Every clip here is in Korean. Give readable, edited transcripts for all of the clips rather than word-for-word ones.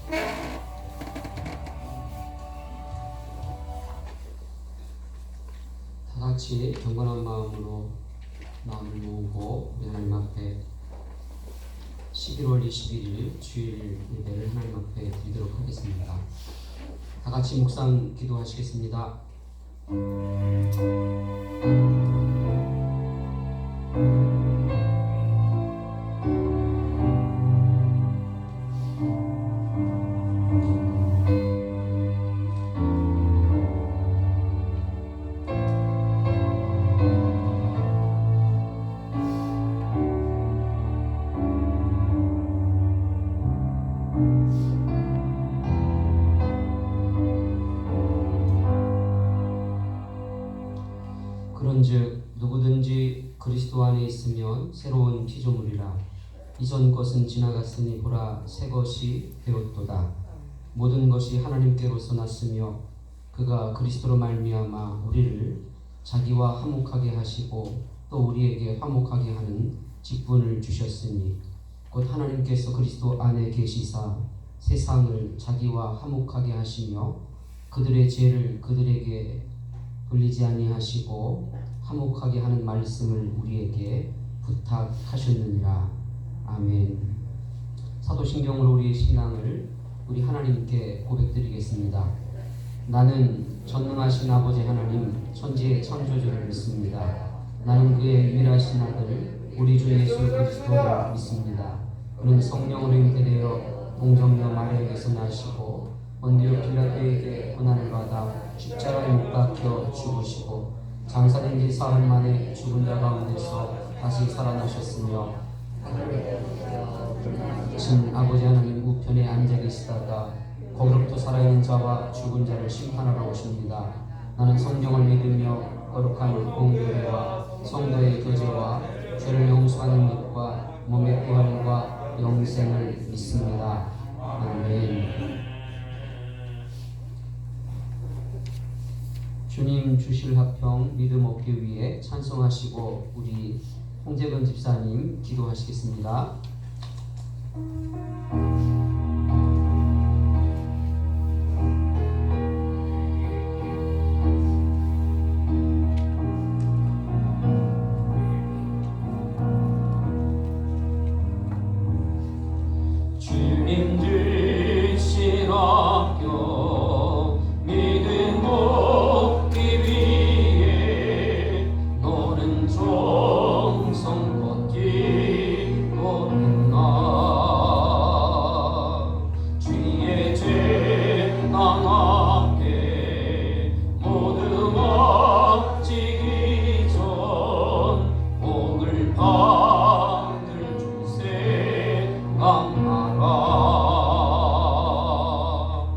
다 같이 경건한 마음으로 마음을 모으고 우리 하나님 앞에 11월 21일 주일 예배를 하나님 앞에 드리도록 하겠습니다. 다 같이 묵상 기도하시겠습니다. 그런즉 누구든지 그리스도 안에 있으면 새로운 피조물이라 이전 것은 지나갔으니 보라 새 것이 되었도다. 모든 것이 하나님께로서 났으며 그가 그리스도로 말미암아 우리를 자기와 화목하게 하시고 또 우리에게 화목하게 하는 직분을 주셨으니 곧 하나님께서 그리스도 안에 계시사 세상을 자기와 화목하게 하시며 그들의 죄를 그들에게 돌리지 아니하시고 화목하게 하는 말씀을 우리에게 부탁하셨느니라. 아멘. 사도신경으로 우리의 신앙을 우리 하나님께 고백드리겠습니다. 나는 전능하신 아버지 하나님 천지의 창조주를 믿습니다. 나는 그의 유일하신 아들 우리 주 예수 그리스도를 믿습니다. 그는 성령으로 잉태되어 동정녀 마리아에게서 나시고 본디오 빌라도에게 고난을 받아 십자가에 못 박혀 죽으시고 장사된 지 사흘 만에 죽은 자 가운데서 다시 살아나셨으며 진 아버지 하나님 우편에 앉아 계시다가 거기로부터 살아있는 자와 죽은 자를 심판하러 오십니다. 나는 성경을 믿으며 거룩한 공교회와 성도의 교제와 죄를 용서하는 믿과 몸의 부활과 영생을 믿습니다. 아멘. 주님 주실 화평 믿음 얻기 위해 찬송하시고 우리 홍재근 집사님 기도하시겠습니다. 주님 주신 화평 믿음 얻기 위해 너는 정성 걷기로 했나. 주의 죄낭 앞에 모두 맡기기 전 복을 받을 줄 생각하라.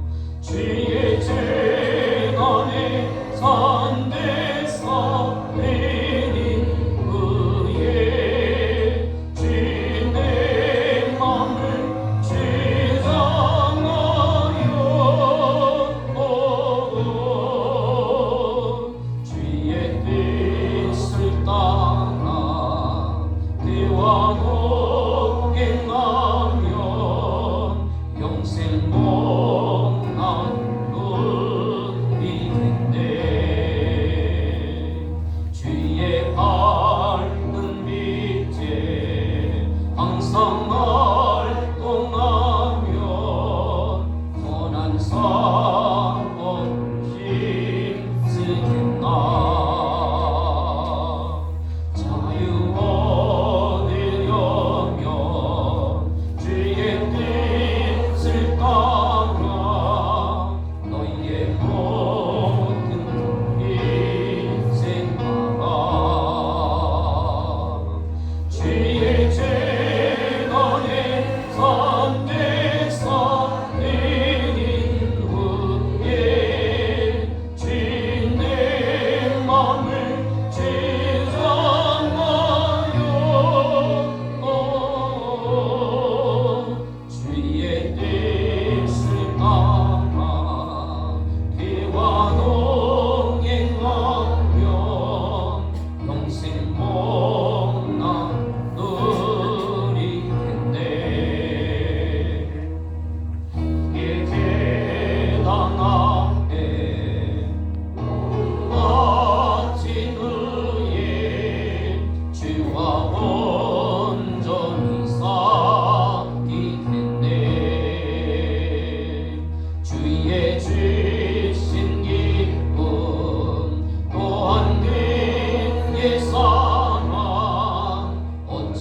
주의 재단에 산대서 내린 그의 주님의 맘을 주장하여 주의 뜻을 따라 그와 동행하면 영생 복날로 이른데 주의 밝은 빛에 항상 활동하며 선한 사업을 힘쓰겠나. 자유 얻으려면 주의 뜻을 따라 너희의 모든 인생하라. 주의 재단에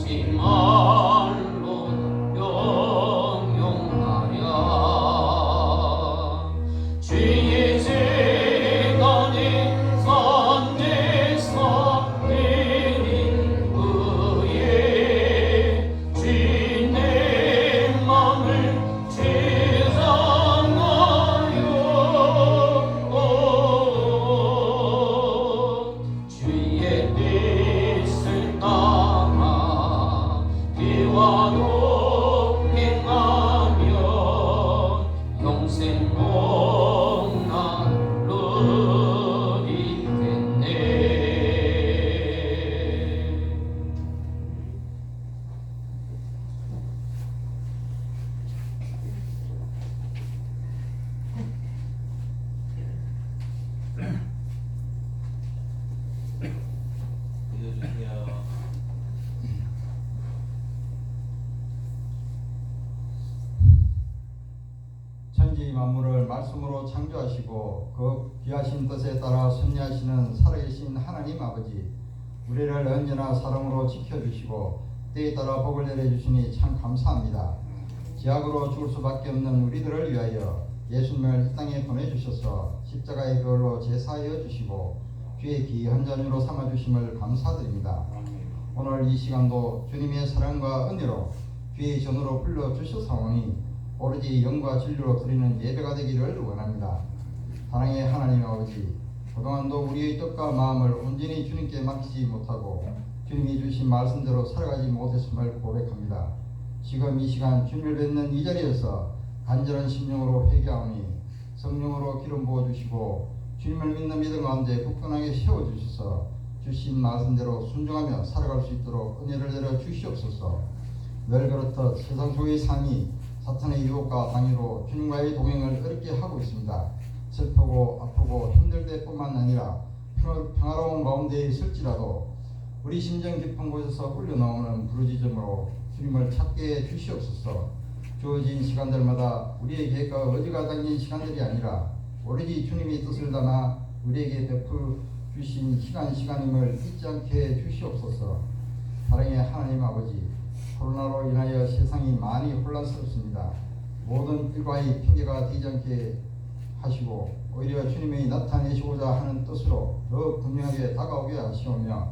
하지 말로 명령하랴. 주의 재단에 산제사 드린 후에 주의 맘을 죄상하여 주의 뜻을 따라 비와도 행하며 영생 복락을 이겠네. 믿어주세요. 천지 만물을 말씀으로 창조하시고 그 귀하신 뜻에 따라 섭리하시는 살아계신 하나님 아버지, 우리를 언제나 사랑으로 지켜주시고 때에 따라 복을 내려주시니 참 감사합니다. 죄악으로 죽을 수밖에 없는 우리들을 위하여 예수님을 이 땅에 보내주셔서 십자가의 별로 제사하여 주시고 주의 귀한 자녀로 삼아주심을 감사드립니다. 오늘 이 시간도 주님의 사랑과 은혜로 주의 전으로 불러주셔서오니 오로지 영과 진리로 드리는 예배가 되기를 원합니다. 사랑의 하나님 아버지, 그동안도 우리의 뜻과 마음을 온전히 주님께 맡기지 못하고 주님이 주신 말씀대로 살아가지 못했음을 고백합니다. 지금 이 시간 주님을 뵙는 이 자리에서 간절한 심령으로 회개하오니 성령으로 기름 부어주시고 주님을 믿는 믿음 가운데 굳건하게 세워주셔서 주신 말씀대로 순종하며 살아갈 수 있도록 은혜를 내려 주시옵소서. 늘 그렇듯 세상 속의 삶이 사탄의 유혹과 방해로 주님과의 동행을 어렵게 하고 있습니다. 슬프고 아프고 힘들 때뿐만 아니라 평화로운 가운데 있을지라도 우리 심정 깊은 곳에서 울려나오는 부르짖음으로 주님을 찾게 해 주시옵소서. 주어진 시간들마다 우리의 계획과 의지가 담긴 시간들이 아니라 오로지 주님의 뜻을 담아 우리에게 베풀 주신 시간임을 잊지 않게 해 주시옵소서. 사랑의 하나님 아버지, 코로나로 인하여 세상이 많이 혼란스럽습니다. 모든 일과의 핑계가 되지 않게 하시고 오히려 주님이 나타내시고자 하는 뜻으로 더욱 분명하게 다가오게 하시오며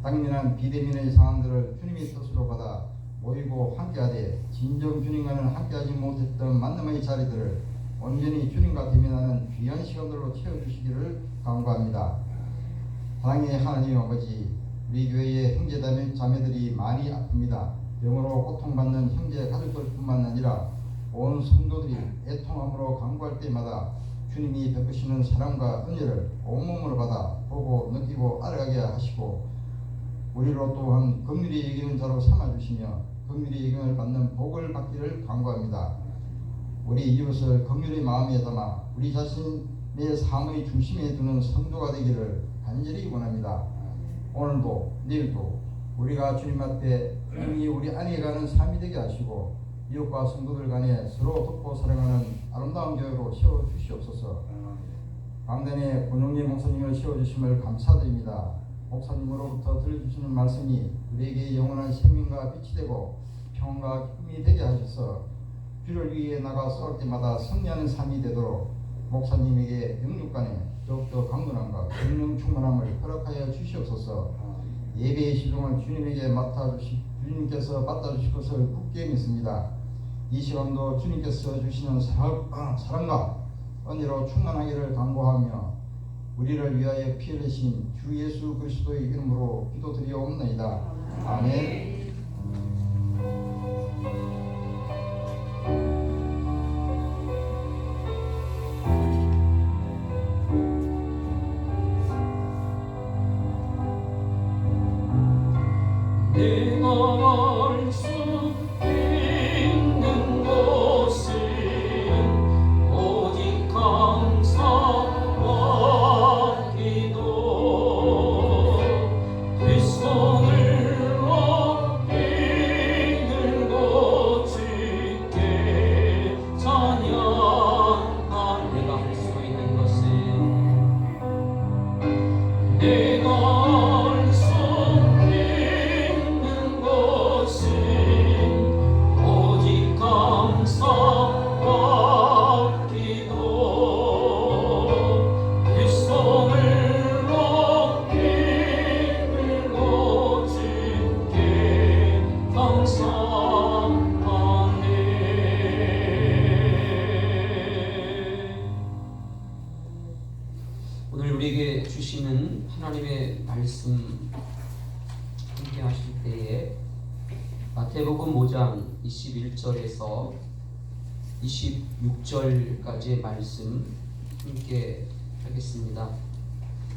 당면한 비대면의 상황들을 주님의 뜻으로 받아 모이고 함께하되 진정 주님과는 함께하지 못했던 만남의 자리들을 온전히 주님과 대면하는 귀한 시간들로 채워주시기를 간구합니다. 사랑의 하나님 아버지, 우리 교회의 형제 자매들이 많이 아픕니다. 병으로 고통받는 형제 가족들뿐만 아니라 온 성도들이 애통함으로 간구할 때마다 주님이 베푸시는 사랑과 은혜를 온몸으로 받아 보고 느끼고 알아가게 하시고 우리로 또한 긍휼히 여기는 자로 삼아주시며 긍휼히 여김을 받는 복을 받기를 간구합니다. 우리 이웃을 긍휼의 마음에 담아 우리 자신의 삶의 중심에 두는 성도가 되기를 간절히 원합니다. 오늘도 내일도 우리가 주님 앞에 주님이 우리 안에 가는 삶이 되게 하시고 이웃과 성도들 간에 서로 돕고 사랑하는 아름다운 교회로 세워주시옵소서. 강단에 권용리 목사님을 세워주심을 감사드립니다. 목사님으로부터 들려주시는 말씀이 우리에게 영원한 생명과 빛이 되고 평안과 기쁨이 되게 하셔서 주를 위해 나가 싸울 때마다 승리하는 삶이 되도록 목사님에게 영육간에 더욱더 강건함과 성령 충만함을 허락하여 주시옵소서. 예배의 시종을 주님에게 주님께서 맡아주실 것을 굳게 믿습니다. 이 시간도 주님께서 주시는 사랑과 은혜로 충만하기를 간구하며 우리를 위하여 피 흘리신 주 예수 그리스도의 이름으로 기도드리옵나이다. 아멘. 내가 알 수 있는 것은 오직 감사와 기도 두 손을 높이 들고 주께 찬양하리. 내가 할 수 있는 것은 내가 할 수 있는 것 주시는 하나님의 말씀 함께 하실 때에 마태복음 5장 21절에서 26절까지의 말씀 함께 하겠습니다.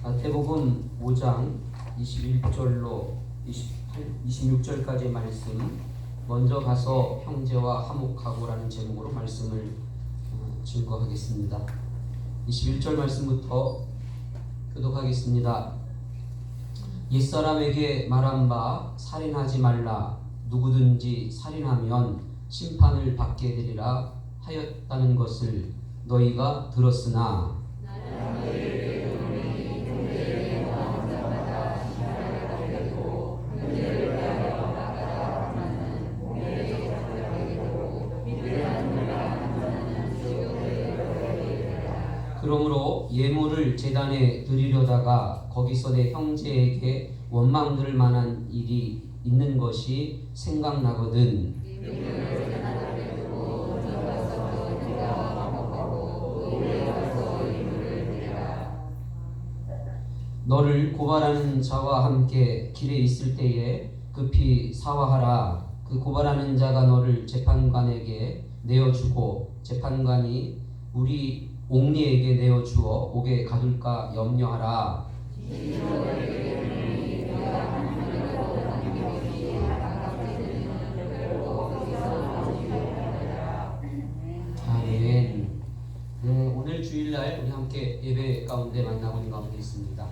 마태복음 5장 21절로 26절까지의 말씀 먼저 가서 형제와 화목하고라는 제목으로 말씀을 증거하겠습니다. 21절 말씀부터 교독하겠습니다. 옛사람에게 말한 바 살인하지 말라. 누구든지 살인하면 심판을 받게 되리라 하였다는 것을 너희가 들었으나 그러므로 예물을 제단에 드리려다가 거기서 내 형제에게 원망 들을 만한 일이 있는 것이 생각나거든. 너를 고발하는 자와 함께 길에 있을 때에 급히 사화하라. 그 고발하는 자가 너를 재판관에게 내어주고 재판관이 우리 옥리에게 내어주어 옥에 가둘까 염려하라. 아멘. 오늘 주일날 우리 함께 예배 가운데 만나고 있는 가운데 있습니다.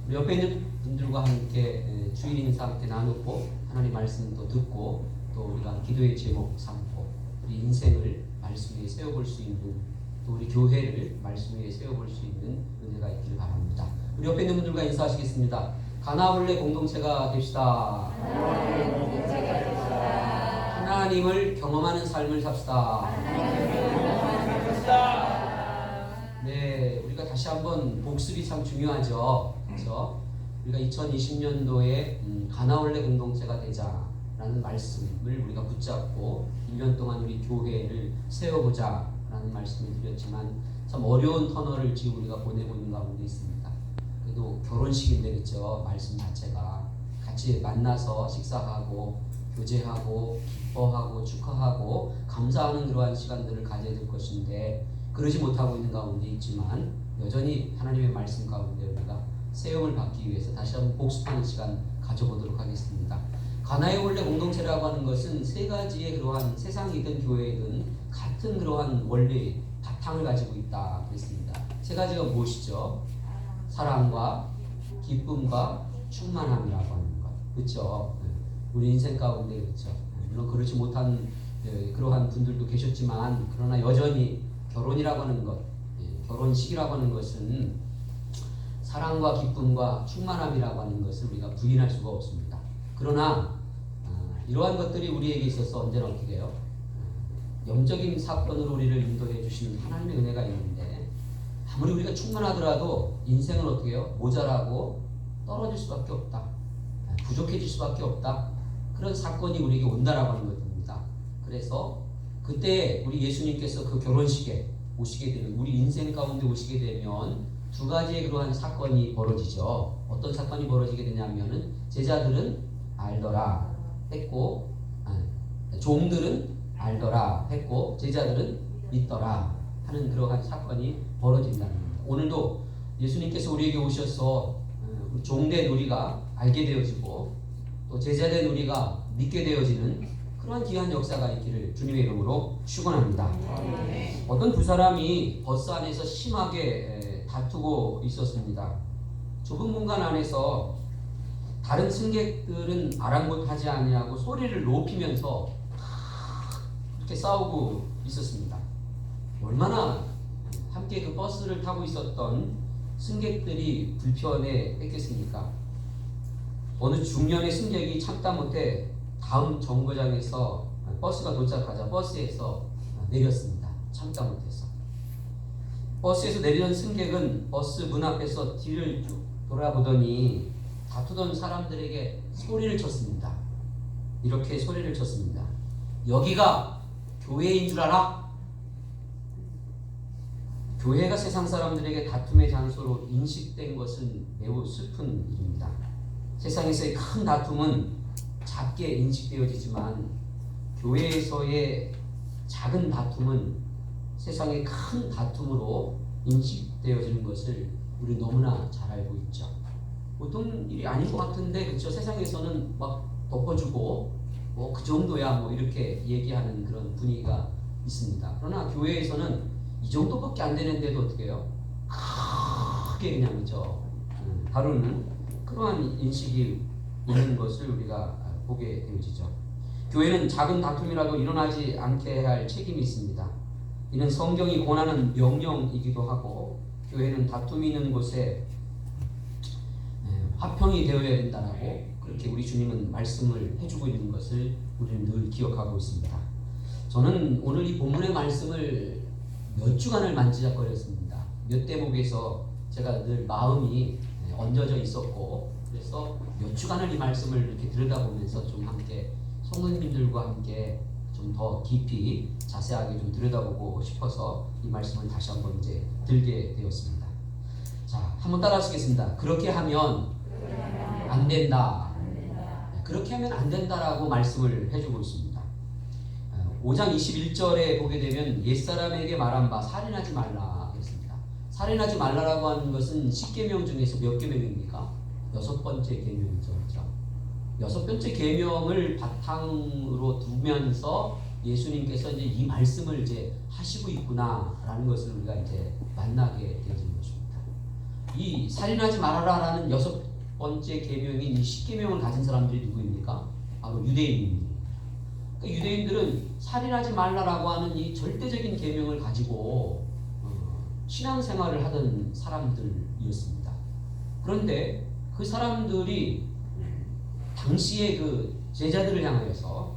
우리 옆에 있는 분들과 함께 주일 인사 함께 나누고 하나님 말씀도 듣고 또 우리가 기도의 제목 삼고 우리 인생을 말씀 위에 세워볼 수 있는 또 우리 교회를 말씀 위에 세워볼 수 있는 은혜가 있기를 바랍니다. 우리 옆에 있는 분들과 인사하시겠습니다. 가나올레 공동체가 됩시다. 하나님을 경험하는 삶을 삽시다. 네, 우리가 다시 한번 복습이 참 중요하죠. 그렇죠? 우리가 2020년도에 가나올레 공동체가 되자라는 말씀을 우리가 붙잡고 1년 동안 우리 교회를 세워보자 라는 말씀을 드렸지만 참 어려운 터널을 지금 우리가 보내고 있는 가운데 있습니다. 그래도 결혼식인데 그렇죠? 말씀 자체가 같이 만나서 식사하고 교제하고 기뻐하고 축하하고 감사하는 그러한 시간들을 가져야 될 것인데 그러지 못하고 있는 가운데 있지만 여전히 하나님의 말씀 가운데 우리가 세움을 받기 위해서 다시 한번 복습하는 시간 가져보도록 하겠습니다. 가나올레 공동체라고 하는 것은 세 가지의 그러한 세상이든 교회이든 같은 그러한 원리 바탕을 가지고 있다 그랬습니다. 세 가지가 무엇이죠? 사랑과 기쁨과 충만함이라고 하는 것. 그렇죠? 우리 인생 가운데 그렇죠. 물론 그렇지 못한 그러한 분들도 계셨지만 그러나 여전히 결혼이라고 하는 것, 결혼식이라고 하는 것은 사랑과 기쁨과 충만함이라고 하는 것을 우리가 부인할 수가 없습니다. 그러나 이러한 것들이 우리에게 있어서 언제나 어떻게 해요? 영적인 사건으로 우리를 인도해 주시는 하나님의 은혜가 있는데 아무리 우리가 충만하더라도 인생은 어떻게 해요? 모자라고 떨어질 수밖에 없다. 부족해질 수밖에 없다. 그런 사건이 우리에게 온다라고 하는 것입니다. 그래서 그때 우리 예수님께서 그 결혼식에 오시게 되면 우리 인생 가운데 오시게 되면 두 가지의 그러한 사건이 벌어지죠. 어떤 사건이 벌어지게 되냐면은 제자들은 알더라 했고 종들은 알더라 했고 제자들은 믿더라 하는 그러한 사건이 벌어진다는 겁니다. 오늘도 예수님께서 우리에게 오셔서 종된 우리가 알게 되어지고 또 제자된 우리가 믿게 되어지는 그러한 귀한 역사가 있기를 주님의 이름으로 축원합니다. 어떤 두 사람이 버스 안에서 심하게 다투고 있었습니다. 좁은 공간 안에서 다른 승객들은 아랑곳하지 아니하고 소리를 높이면서 이렇게 싸우고 있었습니다. 얼마나 함께 그 버스를 타고 있었던 승객들이 불편해 했겠습니까? 어느 중년의 승객이 참다 못해 다음 정거장에서 버스가 도착하자 버스에서 내렸습니다. 참다 못해서. 버스에서 내리던 승객은 버스 문 앞에서 뒤를 쭉 돌아보더니 다투던 사람들에게 소리를 쳤습니다. 이렇게 소리를 쳤습니다. 여기가 교회인 줄 알아? 교회가 세상 사람들에게 다툼의 장소로 인식된 것은 매우 슬픈 일입니다. 세상에서의 큰 다툼은 작게 인식되어지지만 교회에서의 작은 다툼은 세상의 큰 다툼으로 인식되어지는 것을 우리 너무나 잘 알고 있죠. 보통 일이 아닌 것 같은데 그렇죠. 세상에서는 막 덮어주고 뭐 그 정도야 뭐 이렇게 얘기하는 그런 분위기가 있습니다. 그러나 교회에서는 이 정도밖에 안 되는데도 어떻게 해요? 크게 그냥 그죠. 다루는 그러한 인식이 있는 것을 우리가 보게 되어지죠. 교회는 작은 다툼이라도 일어나지 않게 할 책임이 있습니다. 이는 성경이 권하는 명령이기도 하고 교회는 다툼이 있는 곳에 화평이 되어야 된다라고 그렇게 우리 주님은 말씀을 해주고 있는 것을 우리는 늘 기억하고 있습니다. 저는 오늘 이 본문의 말씀을 몇 주간을 만지작거렸습니다. 몇 대목에서 제가 늘 마음이 얹어져 있었고 그래서 몇 주간을 이 말씀을 이렇게 들여다보면서 좀 함께 성도님들과 함께 좀 더 깊이 자세하게 좀 들여다보고 싶어서 이 말씀을 다시 한번 이제 들게 되었습니다. 자, 한번 따라하시겠습니다. 그렇게 하면 안 된다. 그렇게 하면 안 된다라고 말씀을 해주고 있습니다. 5장 21절에 보게 되면 옛사람에게 말한 바 살인하지 말라 그랬습니다. 살인하지 말라라고 하는 것은 10계명 중에서 몇 계명입니까? 6번째 계명이죠. 그렇죠? 6번째 계명을 바탕으로 두면서 예수님께서 이제 이 말씀을 이제 하시고 있구나라는 것을 우리가 이제 만나게 되어지는 것입니다. 이 살인하지 말아라라는 6번째 계명인 이 10계명을 가진 사람들이 누구입니까? 바로 유대인입니다. 그러니까 유대인들은 살인하지 말라라고 하는 이 절대적인 계명을 가지고 신앙생활을 하던 사람들이었습니다. 그런데 그 사람들이 당시에 그 제자들을 향하여서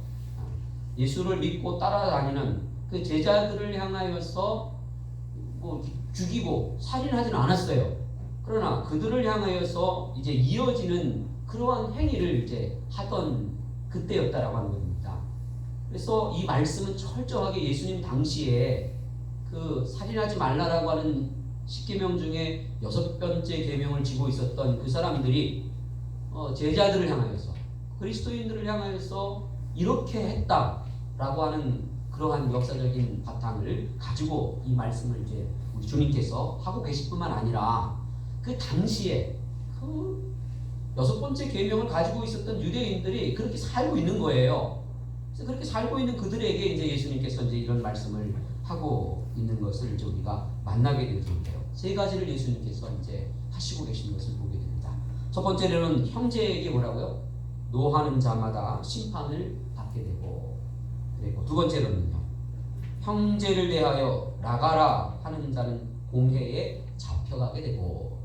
예수를 믿고 따라다니는 그 제자들을 향하여서 뭐 죽이고 살인하지는 않았어요. 그러나 그들을 향하여서 이제 이어지는 그러한 행위를 이제 하던 그때였다라고 하는 겁니다. 그래서 이 말씀은 철저하게 예수님 당시에 그 살인하지 말라라고 하는 10계명 중에 6번째 계명을 지고 있었던 그 사람들이 제자들을 향하여서 그리스도인들을 향하여서 이렇게 했다라고 하는 그러한 역사적인 바탕을 가지고 이 말씀을 이제 우리 주님께서 하고 계실 뿐만 아니라 그 당시에 그 6번째 계명을 가지고 있었던 유대인들이 그렇게 살고 있는 거예요. 그래서 그렇게 살고 있는 그들에게 이제 예수님께서 이제 이런 말씀을 하고 있는 것을 이제 우리가 만나게 되는데요. 세 가지를 예수님께서 이제 하시고 계신 것을 보게 됩니다. 첫 번째로는 형제에게 뭐라고요? 노하는 자마다 심판을 받게 되고, 그리고 두 번째로는요, 형제를 대하여 나가라 하는 자는 공회에 잡혀가게 되고,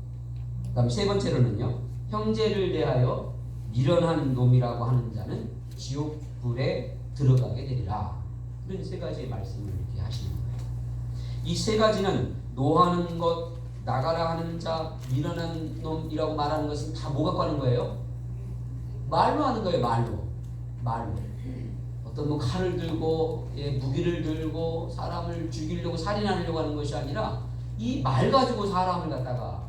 그다음 세 번째로는요, 형제를 대하여 미련한 놈이라고 하는 자는 지옥불에 들어가게 되리라. 이런 세 가지의 말씀을 이렇게 하시는 거예요. 이 세 가지는 노하는 것, 나가라 하는 자, 미련한 놈이라고 말하는 것은 다 뭐 갖고 하는 거예요? 말로 하는 거예요. 말로. 어떤 뭐 칼을 들고 무기를 들고 사람을 죽이려고 살인하려고 하는 것이 아니라 이 말 가지고 사람을 갖다가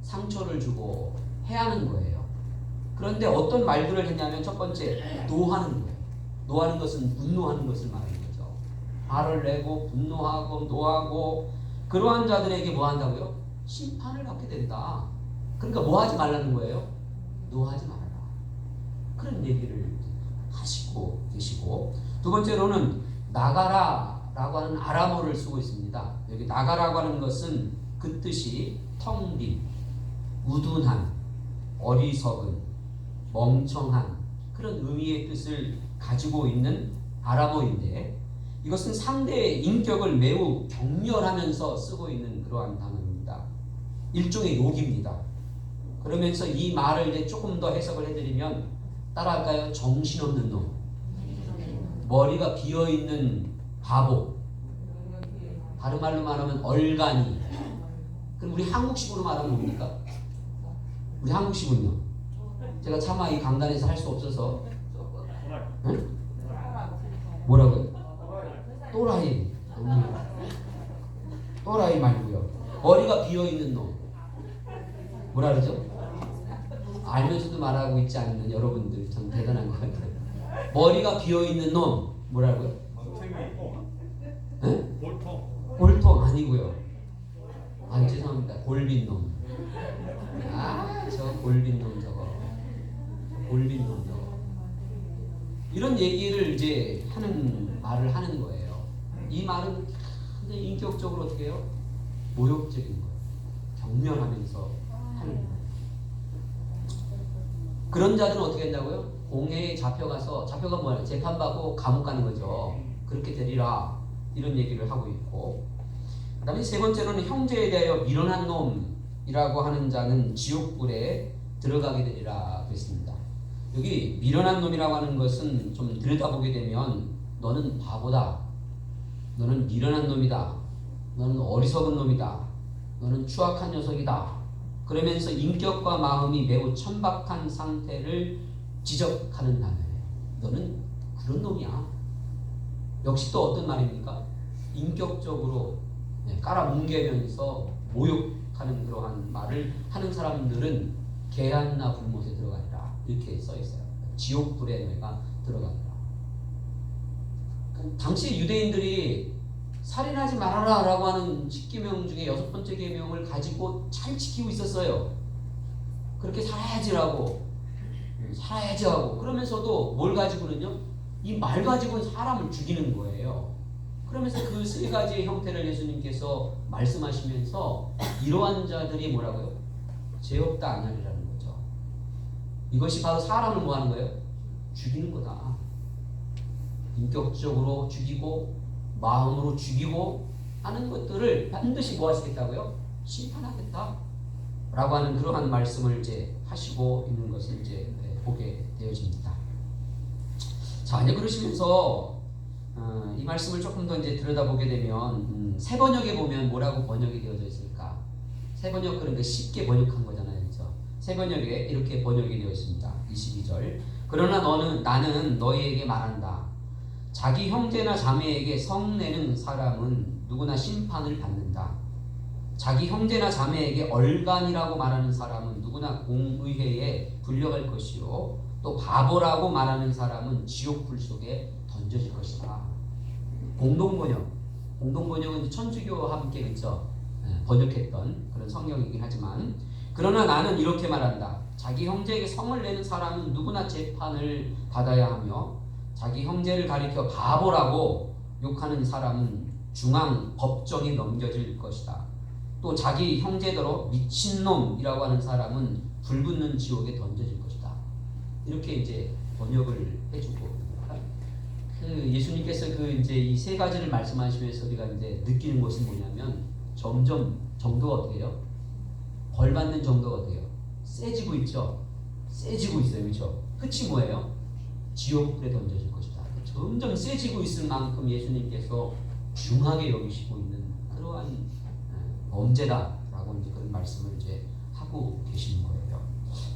상처를 주고 해하는 거예요. 그런데 어떤 말들을 했냐면 첫 번째 노하는 거예요. 노하는 것은 분노하는 것을 말하는 거죠. 화를 내고 분노하고 노하고 그러한 자들에게 뭐 한다고요? 심판을 받게 된다. 그러니까 뭐 하지 말라는 거예요? 노하지 말아라. 그런 얘기를 하시고 계시고, 두 번째로는 나가라 라고 하는 아람어를 쓰고 있습니다. 여기 나가라고 하는 것은 그 뜻이 텅 빈, 우둔한, 어리석은, 멍청한 그런 의미의 뜻을 가지고 있는 아람어인데, 이것은 상대의 인격을 매우 경멸하면서 쓰고 있는 그러한 단어입니다. 일종의 욕입니다. 그러면서 이 말을 이제 조금 더 해석을 해드리면 따라할까요? 정신없는 놈, 머리가 비어있는 바보, 다른 말로 말하면 얼간이. 그럼 우리 한국식으로 말하면 뭡니까? 우리 한국식은요? 제가 차마 이 강단에서 할 수 없어서 응? 뭐라고요? 또라이. 또라이 말고요. 하는 여러분들 참 대단한 것 같아요. 머리가 비어있는 놈 뭐라고요? 네? 볼통 아니고요. 아 죄송합니다. 골빈 놈. 저 골빈 놈 저거. 골빈 놈 저거. 이런 얘기를 이제 말을 하는 거예요. 이 말은 굉장히 인격적으로 어떻게 해요? 모욕적인 거예요. 경멸하면서 하는 거예요. 그런 자들은 어떻게 한다고요? 공회에 잡혀가 뭐야? 재판받고 감옥 가는 거죠. 그렇게 되리라. 이런 얘기를 하고 있고, 그 다음에 세 번째로는 형제에 대하여 미련한 놈이라고 하는 자는 지옥불에 들어가게 되리라 그랬습니다. 여기 미련한 놈이라고 하는 것은 좀 들여다보게 되면 너는 바보다, 너는 미련한 놈이다, 너는 어리석은 놈이다, 너는 추악한 녀석이다, 그러면서 인격과 마음이 매우 천박한 상태를 지적하는 단어예요. 너는 그런 놈이야. 역시 또 어떤 말입니까? 인격적으로 깔아뭉개면서 모욕하는 그러한 말을 하는 사람들은 개한나 불못에 들어가리라 이렇게 써 있어요. 지옥불에 너희가 들어가리라. 당시 유대인들이 살인하지 말아라 라고 하는 10계명 중에 6번째 계명을 가지고 잘 지키고 있었어요. 그렇게 살아야지 하고 그러면서도 뭘 가지고는요? 이 말 가지고는 사람을 죽이는 거예요. 그러면서 그 세 가지의 형태를 예수님께서 말씀하시면서 이러한 자들이 뭐라고요? 죄 없다 아니하리라는 거죠. 이것이 바로 사람을 뭐 하는 거예요? 죽이는 거다. 인격적으로 죽이고 마음으로 죽이고 하는 것들을 반드시 뭐 하시겠다고요? 심판하겠다 라고 하는 그러한 말씀을 이제 하시고 있는 것을 이제 보게 되어집니다. 자, 이제 그러시면서 이 말씀을 조금 더 이제 들여다보게 되면 새 번역에 보면 뭐라고 번역이 되어져 있을까? 새 번역 그런데 쉽게 번역한 거잖아요, 그렇죠? 새 번역에 이렇게 번역이 되어 있습니다. 22절. 그러나 나는 너희에게 말한다. 자기 형제나 자매에게 성내는 사람은 누구나 심판을 받는다. 자기 형제나 자매에게 얼간이라고 말하는 사람은 누구나 공의회에 불려갈 것이요, 또 바보라고 말하는 사람은 지옥불 속에 던져질 것이다. 공동번역은 천주교와 함께 그렇죠? 번역했던 그런 성경이긴 하지만, 그러나 나는 이렇게 말한다. 자기 형제에게 성을 내는 사람은 누구나 재판을 받아야 하며, 자기 형제를 가리켜 바보라고 욕하는 사람은 중앙 법정에 넘겨질 것이다. 또 자기 형제더러 미친놈이라고 하는 사람은 불붙는 지옥에 던져질 것이다. 이렇게 이제 번역을 해주고, 예수님께서 이제 이 세 가지를 말씀하시면서 우리가 이제 느끼는 것이 뭐냐면, 점점 정도가 어떻게 해요? 벌 받는 정도가 어떻게 해요? 세지고 있죠. 세지고 있어요, 그렇죠? 끝이 뭐예요? 지옥불에 던져질 것이다. 점점 세지고 있을 만큼 예수님께서 중하게 여기시고 있는 그러한 범죄다라고 이제 그런 말씀을 이제 하고 계시는 거예요.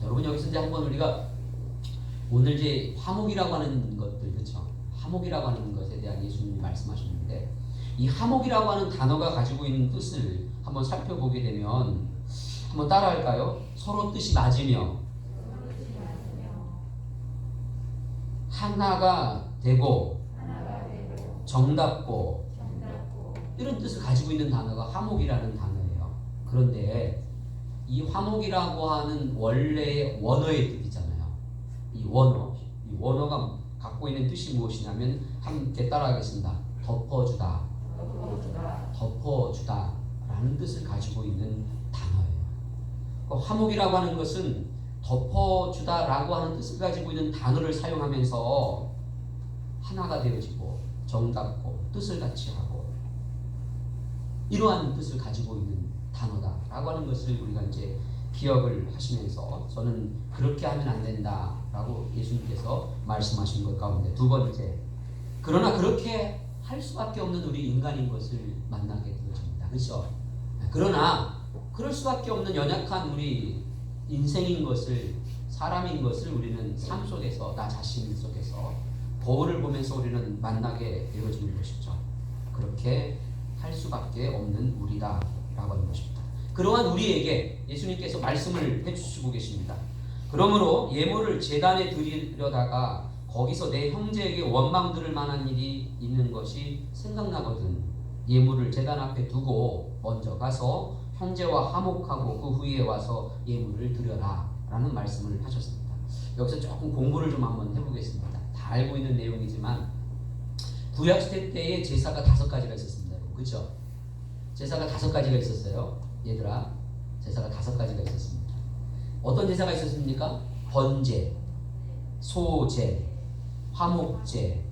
여러분, 여기서 이제 한번 우리가 오늘 이제 화목이라고 하는 것들, 그렇죠? 화목이라고 하는 것에 대한 예수님이 말씀하셨는데, 이 화목이라고 하는 단어가 가지고 있는 뜻을 한번 살펴보게 되면, 한번 따라할까요? 서로 뜻이 맞으며 하나가 되고 정답고 이런 뜻을 가지고 있는 단어가 화목이라는 단어예요. 그런데 이 화목이라고 하는 원래의 원어의 뜻 있잖아요. 이 원어가 갖고 있는 뜻이 무엇이냐면, 함께 따라하겠습니다. 덮어주다 라는 뜻을 가지고 있는 단어예요. 화목이라고 하는 것은 덮어주다 라고 하는 뜻을 가지고 있는 단어를 사용하면서 하나가 되어지고 정답고 뜻을 같이 하고 이러한 뜻을 가지고 있는 단어다 라고 하는 것을 우리가 이제 기억을 하시면서, 저는 그렇게 하면 안 된다 라고 예수님께서 말씀하신 것 가운데 두 번째, 그러나 그렇게 할 수밖에 없는 우리 인간인 것을 만나게 되어집니다. 그렇죠? 그러나 그럴 수밖에 없는 연약한 우리 인생인 것을, 사람인 것을 우리는 삶 속에서, 나 자신 속에서 거울을 보면서 우리는 만나게 되어지는 것이죠. 그렇게 할 수밖에 없는 우리다 라고 하는 것입니다. 그러한 우리에게 예수님께서 말씀을 해주시고 계십니다. 그러므로 예물을 제단에 드리려다가 거기서 내 형제에게 원망 들을 만한 일이 있는 것이 생각나거든. 예물을 제단 앞에 두고 먼저 가서 형제와 화목하고 그 후에 와서 예물을 드려라 라는 말씀을 하셨습니다. 여기서 조금 공부를 좀 한번 해보겠습니다. 다 알고 있는 내용이지만 구약시대 때에 제사가 5가지가 있었습니다. 그렇죠? 제사가 5가지가 있었어요. 얘들아, 제사가 5가지가 있었습니다. 어떤 제사가 있었습니까? 번제, 소제, 화목제,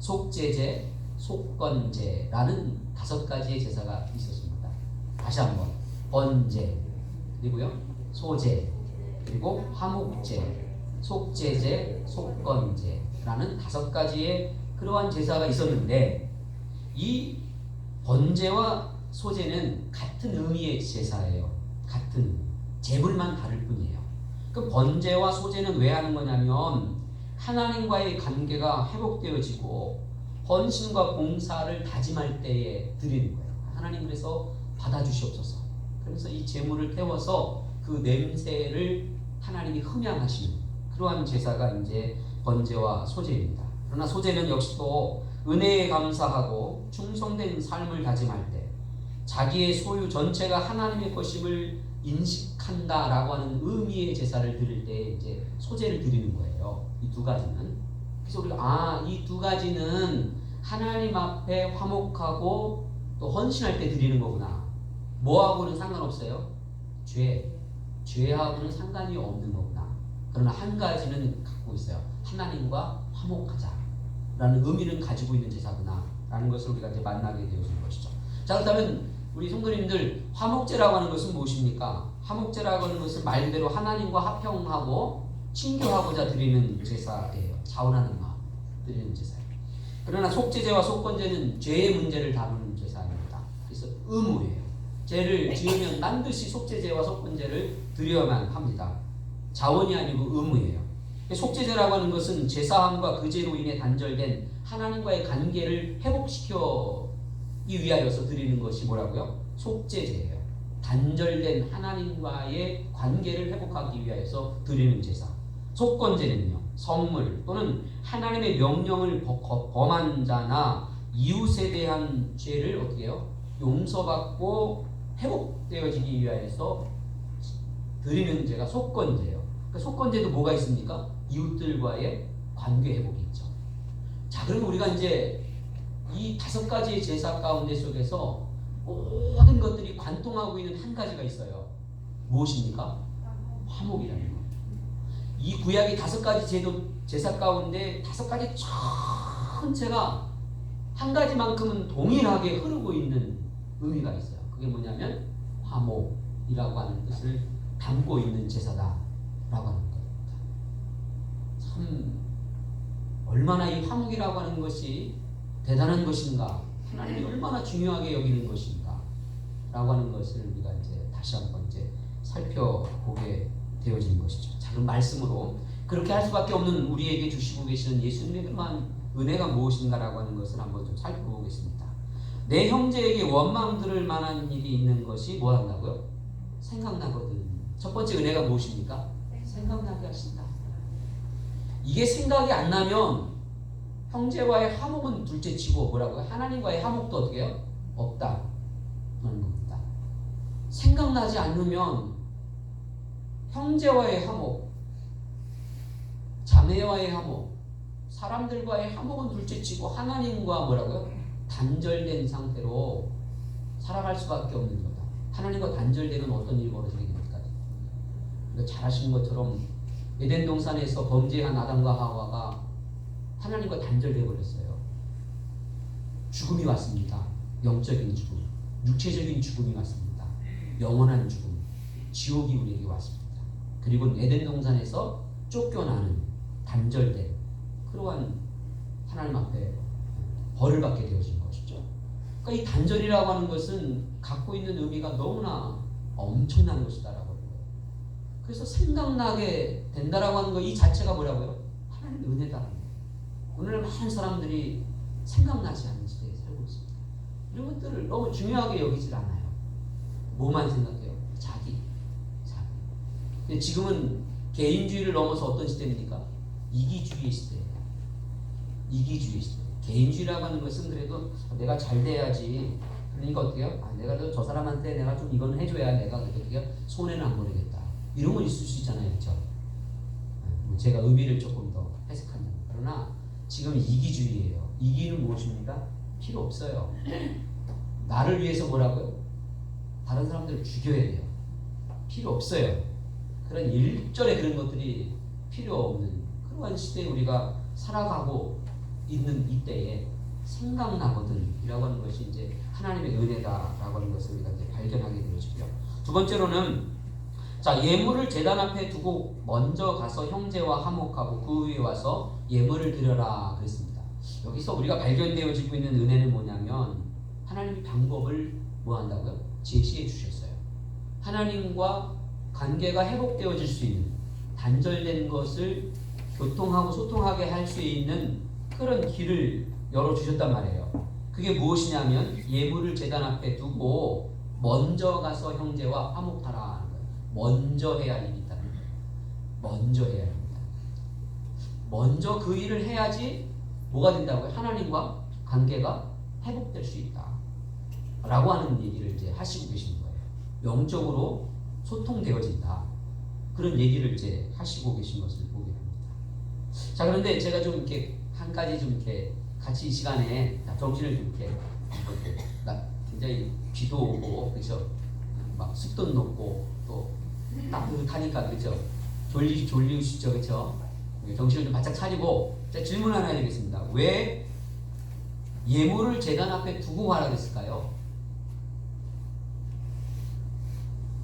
속제제, 속건제라는 5가지의 제사가 있었습니다. 다시 한번 번제, 그리고요 소제, 그리고 화목제, 속제제, 속건제라는 5가지의 그러한 제사가 있었는데, 이 번제와 소제는 같은 의미의 제사예요. 같은 제물만 다를 뿐이에요. 그 번제와 소제는 왜 하는 거냐면 하나님과의 관계가 회복되어지고 헌신과 봉사를 다짐할 때에 드리는 거예요. 하나님 그래서 받아주시옵소서. 그래서 이 제물을 태워서 그 냄새를 하나님이 흠양하시는 그러한 제사가 이제 번제와 소제입니다. 그러나 소제는 역시 또 은혜에 감사하고 충성된 삶을 다짐할 때, 자기의 소유 전체가 하나님의 것임을 인식한다라고 하는 의미의 제사를 드릴 때 이제 소제를 드리는 거예요. 이 2가지는. 그래서 우리가 이 2가지는 하나님 앞에 화목하고 또 헌신할 때 드리는 거구나. 뭐하고는 상관없어요. 죄하고는 상관이 없는 거구나. 그러나 한 가지는 갖고 있어요. 하나님과 화목하자라는 의미는 가지고 있는 제사구나 라는 것을 우리가 이제 만나게 되어진 것이죠. 자, 그렇다면 우리 성도님들, 화목제라고 하는 것은 무엇입니까? 화목제라고 하는 것은 말 그대로 하나님과 화평하고 친교하고자 드리는 제사예요. 자원하는 마음 드리는 제사예요. 그러나 속제제와 속건제는 죄의 문제를 다루는 제사입니다. 그래서 의무예요. 죄를 지으면 반드시 속제제와 속건제를 드려야만 합니다. 자원이 아니고 의무예요. 속제제라고 하는 것은 제사함과 그 죄로 인해 단절된 하나님과의 관계를 회복시키기 위하여서 드리는 것이 뭐라고요? 속제제예요. 단절된 하나님과의 관계를 회복하기 위하여서 드리는 제사. 속건제는요, 선물 또는 하나님의 명령을 범한 자나 이웃에 대한 죄를 어떻게 해요? 용서받고 회복되어지기 위하여서 드리는 제가 속건제예요. 그러니까 속건제도 뭐가 있습니까? 이웃들과의 관계 회복이 있죠. 자, 그러면 우리가 이제 이 5가지의 제사 가운데 속에서 모든 것들이 관통하고 있는 한 가지가 있어요. 무엇입니까? 화목이라는 거. 이 구약의 5가지 제사 가운데 5가지 전체가 한 가지만큼은 동일하게 흐르고 있는 의미가 있어요. 그게 뭐냐면 화목이라고 하는 뜻을 담고 있는 제사다라고 하는 겁니다. 참 얼마나 이 화목이라고 하는 것이 대단한 것인가, 하나님이 얼마나 중요하게 여기는 것인가 라고 하는 것을 우리가 이제 다시 한번 이제 살펴보게 되어진 것이죠. 작은 말씀으로 그렇게 할 수밖에 없는 우리에게 주시고 계시는 예수님의 그러한 은혜가 무엇인가라고 하는 것을 한번 좀 살펴보겠습니다. 내 형제에게 원망 들을 만한 일이 있는 것이 뭐 한다고요? 생각나거든. 첫 번째 은혜가 무엇입니까? 생각나게 하신다. 이게 생각이 안 나면 형제와의 화목은 둘째치고 뭐라고요? 하나님과의 화목도 어떻게 해요? 없다 하는 겁니다. 생각나지 않으면 형제와의 화목, 자매와의 화목, 사람들과의 화목은 둘째치고 하나님과 뭐라고요? 단절된 상태로 살아갈 수밖에 없는 거다. 하나님과 단절되면 어떤 일이 벌어지게 됩니까? 그러니까 잘 아시는 것처럼 에덴 동산에서 범죄한 아담과 하와가 하나님과 단절되어 버렸어요. 죽음이 왔습니다. 영적인 죽음, 육체적인 죽음이 왔습니다. 영원한 죽음, 지옥이 우리에게 왔습니다. 그리고 에덴 동산에서 쫓겨나는 단절된 그러한 하나님 앞에 벌을 받게 되어진 것이죠. 그러니까 이 단절이라고 하는 것은 갖고 있는 의미가 너무나 엄청난 것이다라고 하는 거예요. 그래서 생각나게 된다라고 하는 거 이 자체가 뭐라고요? 하나님의 은혜다라는 거예요. 오늘 많은 사람들이 생각나지 않는 시대에 살고 있습니다. 이런 것들을 너무 중요하게 여기질 않아요. 뭐만 생각해요? 자기. 근데 지금은 개인주의를 넘어서 어떤 시대입니까? 이기주의 시대예요. 이기주의 시대. 개인주의라고 하는 것은 그래도 내가 잘 돼야지. 그러니까 어떻게 해요? 내가 저 사람한테 내가 좀 이건 해줘야 내가 어떻게 해요? 손해는 안 보내겠다. 이런 건 있을 수 있잖아요. 그렇죠? 제가 의미를 조금 더 해석한다. 그러나 지금 이기주의예요. 이기는 무엇입니까? 필요 없어요. 나를 위해서 뭐라고요? 다른 사람들을 죽여야 돼요. 필요 없어요. 그런 일절의 그런 것들이 필요 없는 그러한 시대에 우리가 살아가고 있는 이때에 생각나거든이라고 하는 것이 이제 하나님의 은혜다라고 하는 것을 우리가 이제 발견하게 되어지고요. 두 번째로는 자, 예물을 제단 앞에 두고 먼저 가서 형제와 화목하고 그 위에 와서 예물을 드려라 그랬습니다. 여기서 우리가 발견되어지고 있는 은혜는 뭐냐면 하나님이 방법을 뭐 한다고요? 제시해 주셨어요. 하나님과 관계가 회복되어질 수 있는 단절된 것을 교통하고 소통하게 할 수 있는 그런 길을 열어주셨단 말이에요. 그게 무엇이냐면 예물을 제단 앞에 두고 먼저 가서 형제와 화목하라 하는 거예요. 먼저 해야 할 일이 있다는 거예요. 먼저 해야 합니다. 먼저 그 일을 해야지 뭐가 된다고요? 하나님과 관계가 회복될 수 있다 라고 하는 얘기를 이제 하시고 계시는 거예요. 영적으로 소통되어진다. 그런 얘기를 이제 하시고 계신 것을 보게 됩니다. 자, 그런데 제가 좀 이렇게 한 가지 좀 이렇게 같이 이 시간에 정신을 좀 이렇게 굉장히 비도 오고 그렇죠? 막 습도 높고 또 따뜻하니까 그렇죠? 졸리시죠, 그렇죠? 정신을 좀 바짝 차리고 제가 질문 하나 해드리겠습니다. 왜 예물을 제단 앞에 두고 가라 그랬을까요?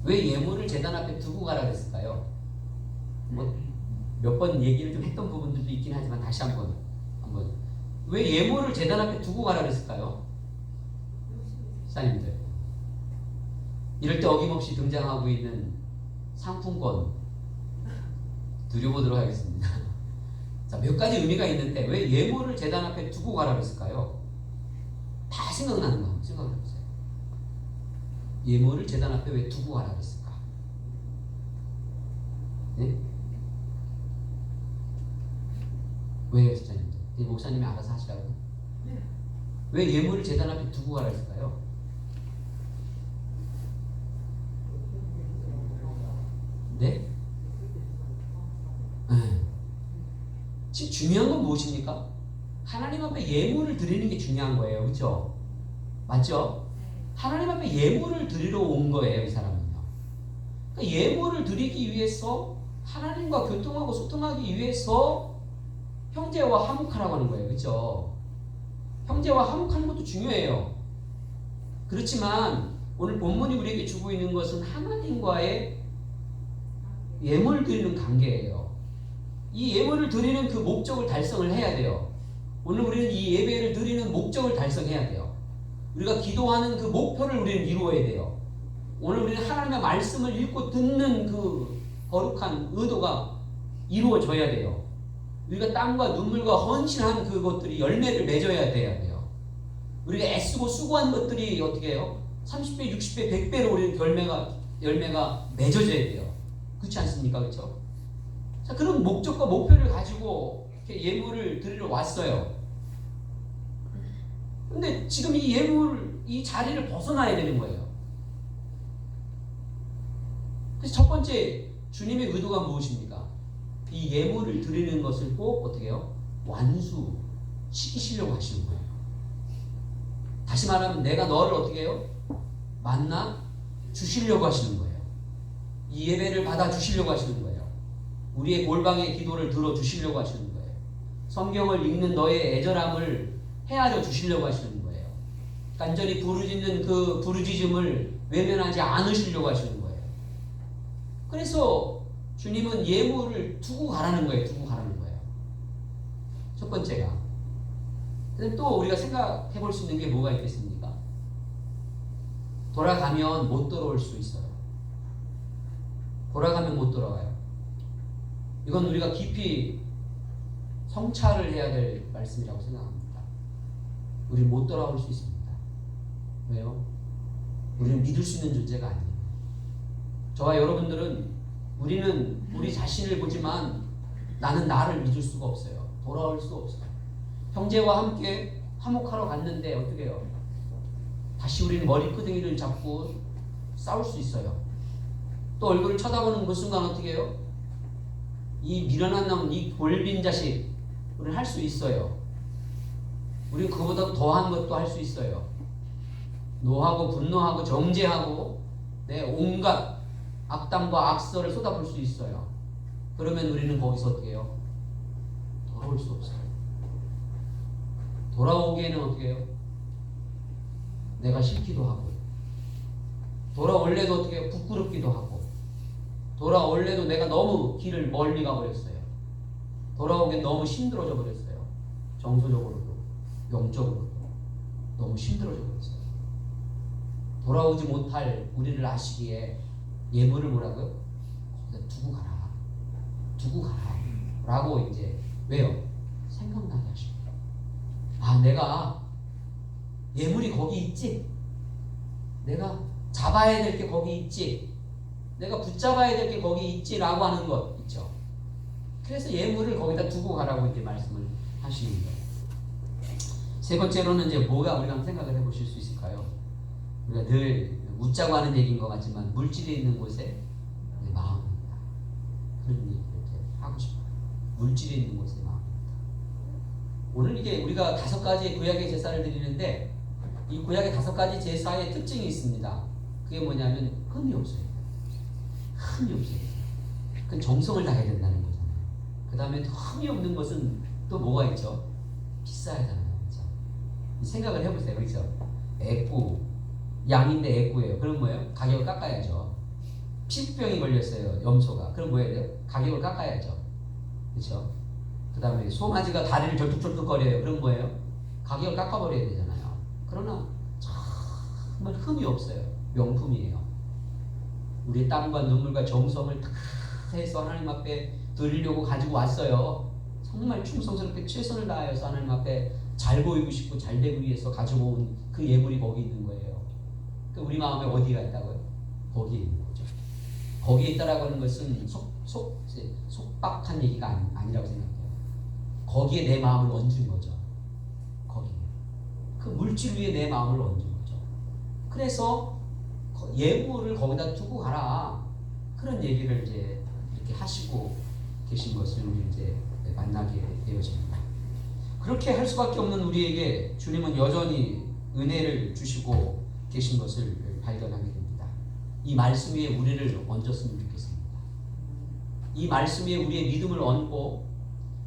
왜 예물을 제단 앞에 두고 가라 그랬을까요? 뭐 몇 번 얘기를 좀 했던 부분들도 있긴 하지만 다시 한번 왜 예물을 제단 앞에 두고 가라 그랬을까요? 사님들 이럴 때 어김없이 등장하고 있는 상품권 드려보도록 하겠습니다. 자, 몇 가지 의미가 있는데 왜 예물을 제단 앞에 두고 가라 그랬을까요? 다 생각나는 거 한번 생각해 보세요. 예물을 제단 앞에 왜 두고 가라 그랬을까? 네? 왜요, 시장님들? 목사님이 알아서 하시라고요? 왜 예물을 제단 앞에 두고 가라 했을까요? 네? 지금 중요한 건 무엇입니까? 하나님 앞에 예물을 드리는 게 중요한 거예요. 그렇죠? 맞죠? 하나님 앞에 예물을 드리러 온 거예요. 이 사람은요. 그러니까 예물을 드리기 위해서 하나님과 교통하고 소통하기 위해서 형제와 화목하라고 하는 거예요. 그렇죠? 형제와 화목하는 것도 중요해요. 그렇지만 오늘 본문이 우리에게 주고 있는 것은 하나님과의 예물 드리는 관계예요. 이 예물을 드리는 그 목적을 달성을 해야 돼요. 오늘 우리는 이 예배를 드리는 목적을 달성해야 돼요. 우리가 기도하는 그 목표를 우리는 이루어야 돼요. 오늘 우리는 하나님의 말씀을 읽고 듣는 그 거룩한 의도가 이루어져야 돼요. 우리가 땀과 눈물과 헌신한 그것들이 열매를 맺어야 돼요. 우리가 애쓰고 수고한 것들이 어떻게 해요? 30배, 60배, 100배로 우리는 열매가 맺어져야 돼요. 그렇지 않습니까? 그렇죠? 자, 그런 목적과 목표를 가지고 이렇게 예물을 드리러 왔어요. 근데 지금 이 예물, 이 자리를 벗어나야 되는 거예요. 그래서 첫 번째 주님의 의도가 무엇입니까? 이 예물을 드리는 것을 꼭 어떻게 해요? 완수시키시려고 하시는 거예요. 다시 말하면 내가 너를 어떻게 해요? 만나 주시려고 하시는 거예요. 이 예배를 받아 주시려고 하시는 거예요. 우리의 골방의 기도를 들어 주시려고 하시는 거예요. 성경을 읽는 너의 애절함을 헤아려 주시려고 하시는 거예요. 간절히 부르짖는 그 부르짖음을 외면하지 않으시려고 하시는 거예요. 그래서 주님은 예물을 두고 가라는 거예요. 두고 가라는 거예요. 첫 번째가. 근데 또 우리가 생각해 볼 수 있는 게 뭐가 있겠습니까? 돌아가면 못 돌아올 수 있어요. 돌아가면 못 돌아와요. 이건 우리가 깊이 성찰을 해야 될 말씀이라고 생각합니다. 우리 못 돌아올 수 있습니다. 왜요? 우리는 믿을 수 있는 존재가 아니에요. 저와 여러분들은 우리는 우리 자신을 보지만 나는 나를 믿을 수가 없어요. 돌아올 수가 없어요. 형제와 함께 화목하러 갔는데 어떻게 해요? 다시 우리는 머리끄댕이를 잡고 싸울 수 있어요. 또 얼굴을 쳐다보는 그 순간 어떻게 해요? 이 미련한 놈, 이 골빈 자식, 우리는 할 수 있어요. 우리는 그보다 더한 것도 할 수 있어요. 노하고 분노하고 정죄하고 온갖 악담과 악설을 쏟아부을 수 있어요. 그러면 우리는 거기서 어떻게 해요? 돌아올 수 없어요. 돌아오기에는 어떻게 해요? 내가 싫기도 하고, 돌아올래도 어떻게 해요? 부끄럽기도 하고, 돌아올래도 내가 너무 길을 멀리 가버렸어요. 돌아오기엔 너무 힘들어져 버렸어요. 정서적으로도 영적으로도 너무 힘들어져 버렸어요. 돌아오지 못할 우리를 아시기에 예물을 뭐라고요? 거기다 두고 가라. 두고 가라. 라고 이제 왜요? 생각나게 하십니다. 아, 내가 예물이 거기 있지? 내가 잡아야 될 게 거기 있지? 내가 붙잡아야 될 게 거기 있지? 라고 하는 것 있죠. 그래서 예물을 거기다 두고 가라고 이제 말씀을 하시는 거예요. 세 번째로는 이제 뭐가 우리가 한번 생각을 해보실 수 있을까요? 우리가 늘 묻자고 하는 얘기인 것 같지만 물질이 있는 곳에 내 마음입니다. 그런 얘기를 이렇게 하고 싶어요. 물질이 있는 곳에 마음입니다. 오늘 이게 우리가 5가지의 구약의 제사를 드리는데 이 구약의 5가지 제사의 특징이 있습니다. 그게 뭐냐면 흠이 없어요. 흠이 없어요. 그건 정성을 다해야 된다는 거잖아요. 그 다음에 흠이 없는 것은 또 뭐가 있죠? 비싸야 되잖아요. 그렇죠? 생각을 해보세요. 그렇죠? 애꾸 양인데 애꾸예요. 그럼 뭐예요? 가격을 깎아야죠. 피부병이 걸렸어요. 염소가. 그럼 뭐 해야 돼요? 가격을 깎아야죠. 그렇죠? 그 다음에 송아지가 다리를 절뚝절뚝거려요. 그럼 뭐예요? 가격을 깎아버려야 되잖아요. 그러나 정말 흠이 없어요. 명품이에요. 우리의 땀과 눈물과 정성을 다 해서 하나님 앞에 드리려고 가지고 왔어요. 정말 충성스럽게 최선을 다하여서 하나님 앞에 잘 보이고 싶고 잘 되기 위해서 가지고 온 그 예물이 거기 있는 거예요. 그러니까 우리 마음에 어디가 있다고요? 거기에 있는 거죠. 거기에 있다라고 하는 것은 속박한 얘기가 아니라고 생각해요. 거기에 내 마음을 얹은 거죠. 거기에. 그 물질 위에 내 마음을 얹은 거죠. 그래서 예물을 거기다 두고 가라. 그런 얘기를 이제 이렇게 하시고 계신 것을 우리 이제 만나게 되어집니다. 그렇게 할 수밖에 없는 우리에게 주님은 여전히 은혜를 주시고 계신 것을 발견하게 됩니다. 이 말씀 위에 우리를 얹었으면 좋겠습니다. 이 말씀 위에 우리의 믿음을 얹고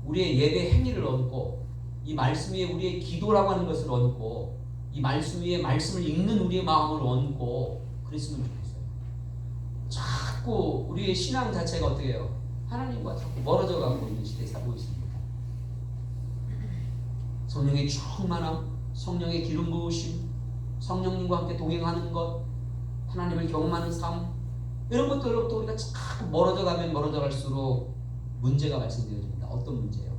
우리의 예배 행위를 얹고 이 말씀 위에 우리의 기도라고 하는 것을 얹고 이 말씀 위에 말씀을 읽는 우리의 마음을 얹고 그랬으면 좋겠어요. 자꾸 우리의 신앙 자체가 어떻게 해요? 하나님과 자꾸 멀어져 가고 있는 시대에 살고 있습니다. 성령의 충만함, 성령의 기름 부으심, 성령님과 함께 동행하는 것, 하나님을 경험하는 삶, 이런 것들로부터 우리가 자꾸 멀어져 가면 멀어져 갈수록 문제가 발생되어집니다. 어떤 문제예요?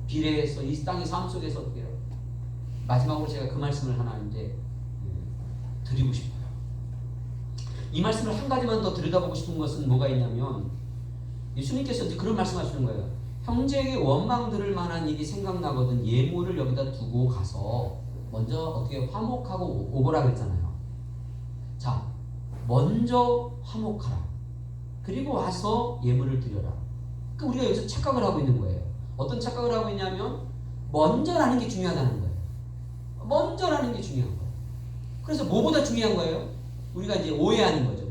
비례해서 이 땅의 삶 속에서 어떻게 해요? 마지막으로 제가 그 말씀을 하나 이제 드리고 싶어요. 이 말씀을 한 가지만 더 들여다보고 싶은 것은 뭐가 있냐면 예수님께서 이제 그런 말씀하시는 거예요. 형제에게 원망 들을 만한 일이 생각나거든 예물을 여기다 두고 가서 먼저 어떻게 화목하고 오거라 그랬잖아요. 자, 먼저 화목하라. 그리고 와서 예물을 드려라. 그러니까 우리가 여기서 착각을 하고 있는 거예요. 어떤 착각을 하고 있냐면 먼저라는 게 중요하다는 거예요. 먼저라는 게 중요한 거예요. 그래서 뭐보다 중요한 거예요? 우리가 이제 오해하는 거죠.